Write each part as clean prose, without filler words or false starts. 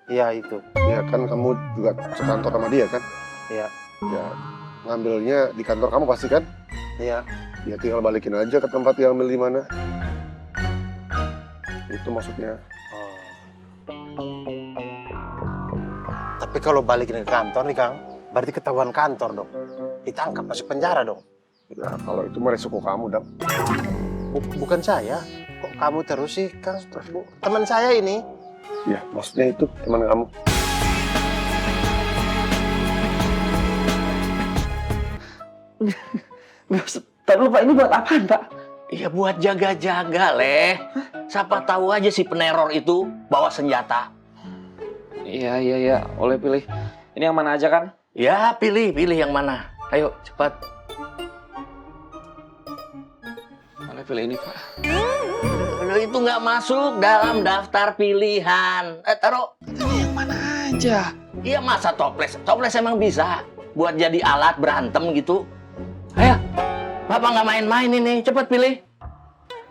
Iya itu. Ya kan kamu juga sekantor sama dia kan? Iya. Ya ngambilnya di kantor kamu pasti kan? Iya. Ya tinggal balikin aja ke tempat yang ambil di mana. Itu maksudnya. Oh. Tapi kalau balikin ke kantor nih Kang, berarti ketahuan kantor dong. Ditangkap masuk penjara dong. Ya kalau itu mah resiko kamu, Dam. Bukan saya. Kok kamu terus sih Kang? Teman saya ini. Ya maksudnya itu teman kamu. Tapi Pak, ini buat apaan Pak? Iya buat jaga-jaga, Leh. Siapa tahu aja si peneror itu bawa senjata. Iya, oleh pilih. Ini yang mana aja kan? Ya, pilih yang mana. Ayo, cepat. Oleh pilih ini Pak. Loh, itu nggak masuk dalam daftar pilihan. Taruh. Ini yang mana aja? Iya, masa toples? Toples emang bisa buat jadi alat berantem gitu. Ayo, Bapak nggak main-main ini. Cepat pilih.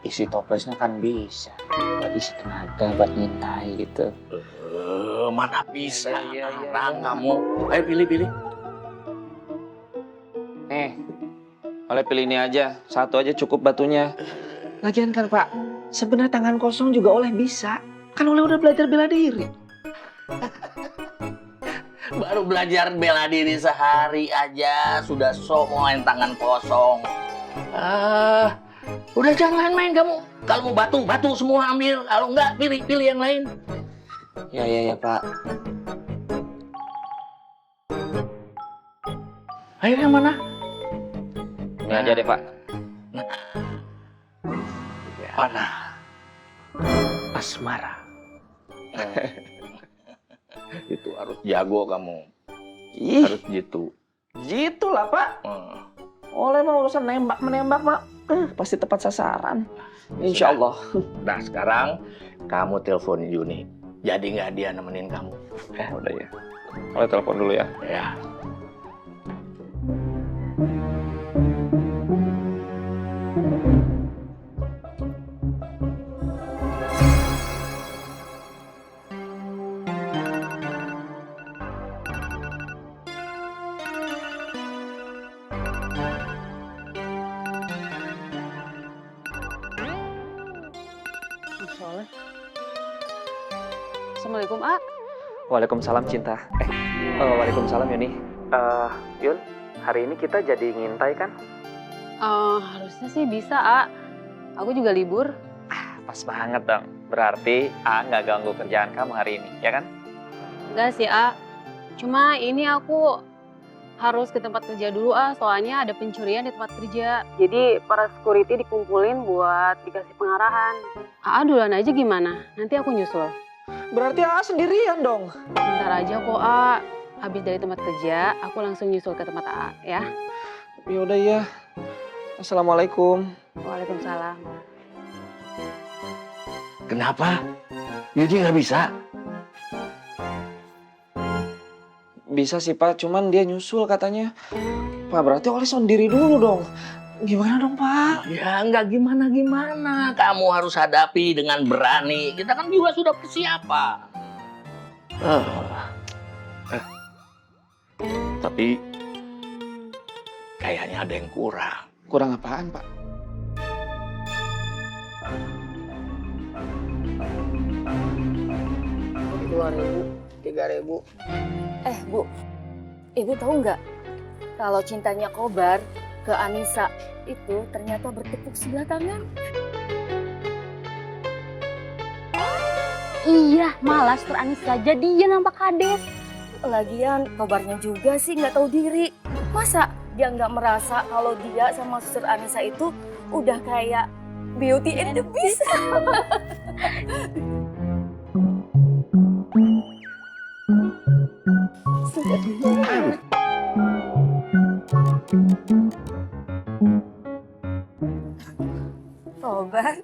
Isi toplesnya kan bisa. Buat isi tenaga, buat ngintai gitu. Mana bisa? Iya. Ngarang kamu. Ayo pilih. Nih, oleh pilih ini aja. Satu aja cukup batunya. Lagian kan Pak, sebenarnya tangan kosong juga oleh bisa. Kan oleh udah belajar bela diri. Baru belajar bela diri sehari aja sudah sok mau main tangan kosong. Udah jangan main kamu. Kalau mau batu semua ambil. Kalau enggak pilih yang lain. Ya Pak. Ayo yang mana? Ini aja deh Pak. Mana? Asmara. Itu harus jago kamu. Ih, Harus gitu. gitu lah Pak. Oleh mah urusan menembak Pak. Pasti tepat sasaran. Insya Allah. Nah sekarang kamu telepon Yuni. Jadi nggak dia nemenin kamu. Udah ya. Oleh telepon dulu ya. Ya. Soleh. Assalamualaikum, A. Waalaikumsalam Cinta. Waalaikumsalam Yuni. Yun, hari ini kita jadi ngintai kan? Harusnya sih bisa, A. Aku juga libur. Pas banget dong. Berarti A nggak ganggu kerjaan kamu hari ini, ya kan? Enggak sih, A. Cuma ini aku harus ke tempat kerja dulu, A. Soalnya ada pencurian di tempat kerja. Jadi para security dikumpulin buat dikasih pengarahan. A duluan aja gimana? Nanti aku nyusul. Berarti A sendirian dong. Bentar aja kok, A. Habis dari tempat kerja, aku langsung nyusul ke tempat A, ya. Yaudah ya. Assalamualaikum. Waalaikumsalam. Kenapa? Yuni nggak bisa. Bisa sih Pak, cuman dia nyusul katanya. Pak, berarti oleh sendiri dulu dong. Gimana dong Pak? Ya nggak gimana. Kamu harus hadapi dengan berani. Kita kan juga sudah persiapan. Tapi kayaknya ada yang kurang. Kurang apaan Pak? Rp2.000, Rp3.000. Bu, Ibu tahu nggak kalau cintanya Kobar ke Anissa itu ternyata bertepuk sebelah tangan? Iya, malah Suster Anissa jadian sama Pak Kades. Lagian Kobarnya juga sih nggak tahu diri. Masa dia nggak merasa kalau dia sama Suster Anissa itu udah kayak Beauty and the Beast? Kobar,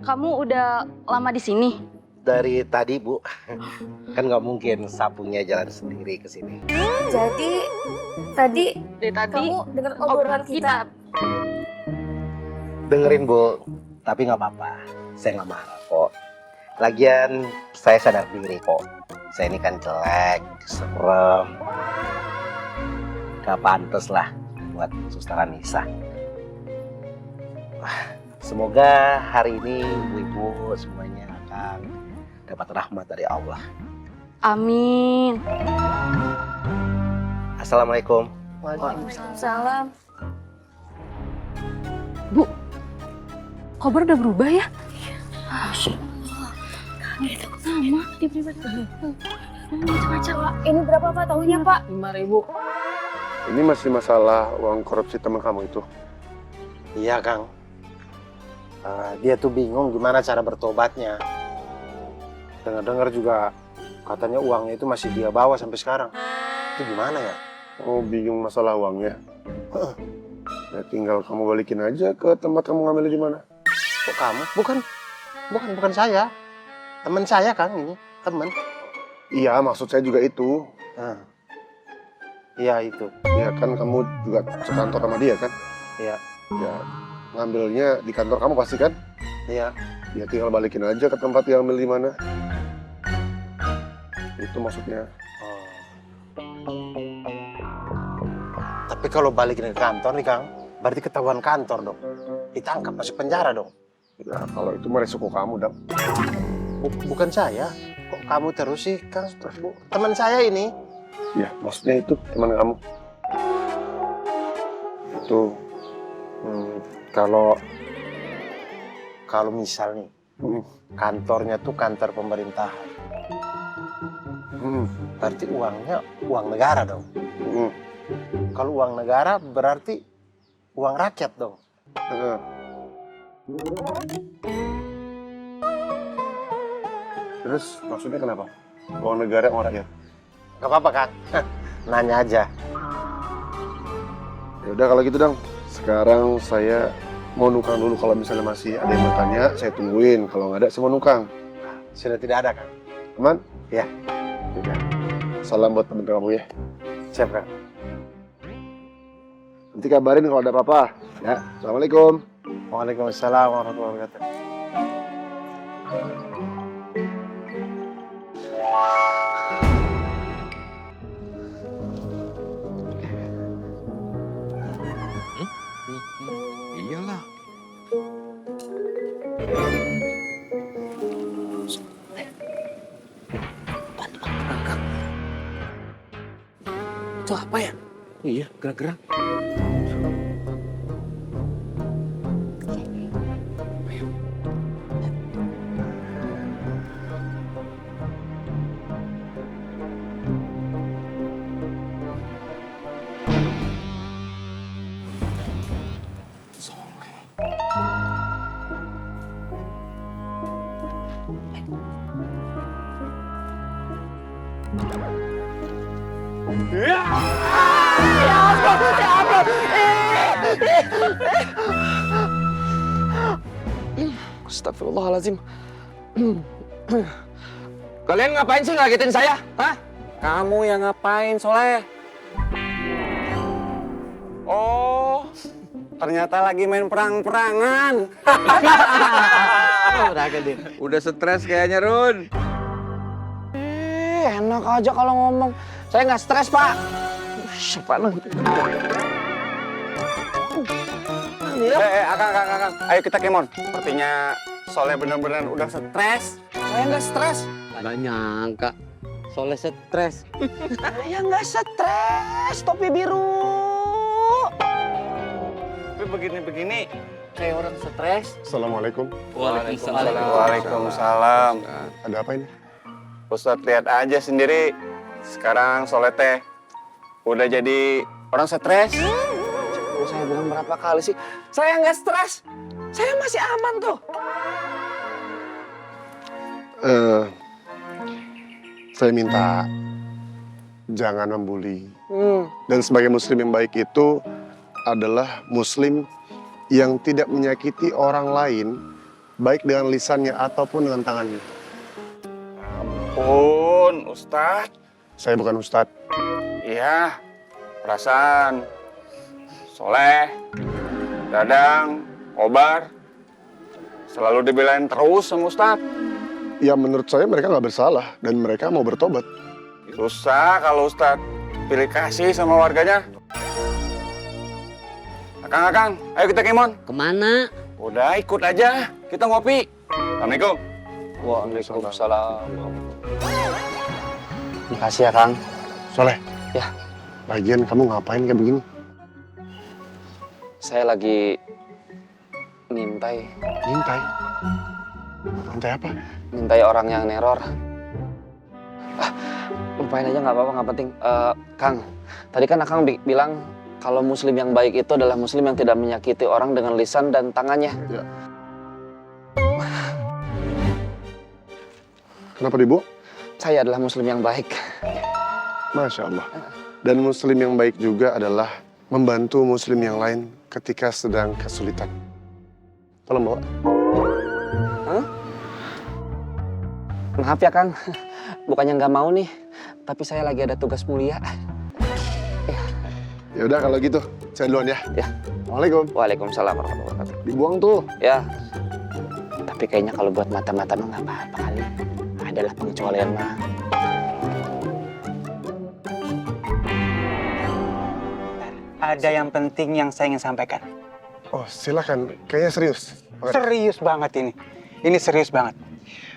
Kamu udah lama di sini? Dari tadi Bu, kan nggak mungkin sapunya jalan sendiri ke sini. jadi tadi Dari tadi kamu dengar obrolan kita. Dengerin Bu, tapi nggak apa-apa. Saya nggak marah kok. Lagian saya sadar diri kok. Saya ini kan jelek, serem. Gak pantas lah buat Suster Anissa. Semoga hari ini ibu-ibu semuanya akan dapat rahmat dari Allah. Amin. Assalamualaikum. Waalaikumsalam. Bu, kobar udah berubah ya? Sama, dia pribadi. Macam-macam. Ini berapa Pak tahunnya Pak? 5.000. Ini masih masalah uang korupsi teman kamu itu. Iya Kang. Dia tuh bingung gimana cara bertobatnya. Dengar-dengar juga katanya uangnya itu masih dia bawa sampai sekarang. Itu gimana ya? Oh, bingung masalah uangnya. Ya tinggal kamu balikin aja ke tempat kamu ngambilnya di mana. Kok kamu? Bukan saya. Teman saya Kang ini, teman. Iya, maksud saya juga itu. Iya itu. Ya kan kamu juga sekantor sama dia kan? Iya. Ya, ngambilnya di kantor kamu pasti kan? Iya. Ya tinggal balikin aja ke tempat yang ambil di mana. Itu maksudnya. Tapi kalau balikin ke kantor nih Kang, berarti ketahuan kantor dong. Ditangkap masuk penjara dong. Ya kalau itu mah resiko kamu, Dam. Bukan saya. Kok kamu terus sih Kang? Teman saya ini. Ya, maksudnya itu teman kamu. Itu Kalau misal nih, kantornya tuh kantor pemerintahan. Berarti uangnya uang negara dong. Kalau uang negara berarti uang rakyat dong. Terus maksudnya kenapa? Uang negara, uang rakyat? Gak apa-apa Kang. Nanya aja. Ya udah kalau gitu, Dang. Sekarang saya mau nukang dulu, kalau misalnya masih ada yang mau tanya, saya tungguin. Kalau nggak ada, saya mau nukang. Sudah tidak ada Kang. Aman? Ya. Udah. Salam buat temen kamu ya. Siap Kang. Nanti kabarin kalau ada apa-apa. Ya. Assalamualaikum. Waalaikumsalam warahmatullahi wabarakatuh. Iyalah. Itu apa ya? Iya, gerak-gerak. Astagfirullahaladzim. Kalian ngapain sih ngagetin saya? Hah? Kamu yang ngapain, Soleh? Oh, ternyata lagi main perang-perangan. Udah stres kayaknya, Run. Enak aja kalau ngomong. Saya nggak stres, Pak. Siapa lu? Akang. Ayo kita kemon. Sepertinya Soleh benar-benar udah stres. Saya nggak stres. Nggak nyangka Soleh stres. Saya nggak stres, topi biru. Tapi begini-begini, kayak orang stres. Assalamualaikum. Waalaikumsalam. Ada apa ini? Ustadz lihat aja sendiri. Sekarang Soleh teh udah jadi orang stres. Saya bilang berapa kali sih? Saya nggak stres. Saya masih aman tuh. Saya minta jangan membuli. Dan sebagai muslim yang baik itu adalah muslim yang tidak menyakiti orang lain, baik dengan lisannya ataupun dengan tangannya. Ampun, Ustadz. Saya bukan ustadz. Iya, perasaan Soleh, Dadang, Kobar selalu dibelain terus sama Ustadz. ya menurut saya mereka nggak bersalah dan mereka mau bertobat. Susah kalau Ustadz pilih kasih sama warganya. Akang, ayo kita kemon. Kemana? Udah ikut aja, kita ngopi. Assalamualaikum. Waalaikumsalam. Makasih ya, Kang. Soleh. Ya. Lagian kamu ngapain kayak begini? Saya lagi ngintai. Ngintai. Ngintai apa? Ngintai orang yang neror. Lupain aja nggak apa-apa, nggak penting. Kang, tadi kan Akang bilang kalau muslim yang baik itu adalah muslim yang tidak menyakiti orang dengan lisan dan tangannya. Ya. Kenapa dibu? Saya adalah muslim yang baik. Masya Allah. Dan muslim yang baik juga adalah membantu muslim yang lain ketika sedang kesulitan. Tolong bawa. Maaf ya Kang, bukannya nggak mau nih, tapi saya lagi ada tugas mulia. Ya udah kalau gitu, saya duluan ya. Ya. Waalaikumsalam. Waalaikumsalam warahmatullahi wabarakatuh. Dibuang tuh. Ya, tapi kayaknya kalau buat mata-mata mah nggak apa-apa kali. Adalah pengecualian mah. Ada yang penting yang saya ingin sampaikan. Oh silakan, kayaknya serius. Oke. Serius banget ini. Ini serius banget.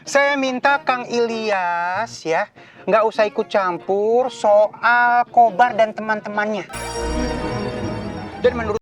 Saya minta Kang Ilyas ya, nggak usah ikut campur soal Kobar dan teman-temannya. Dan menurut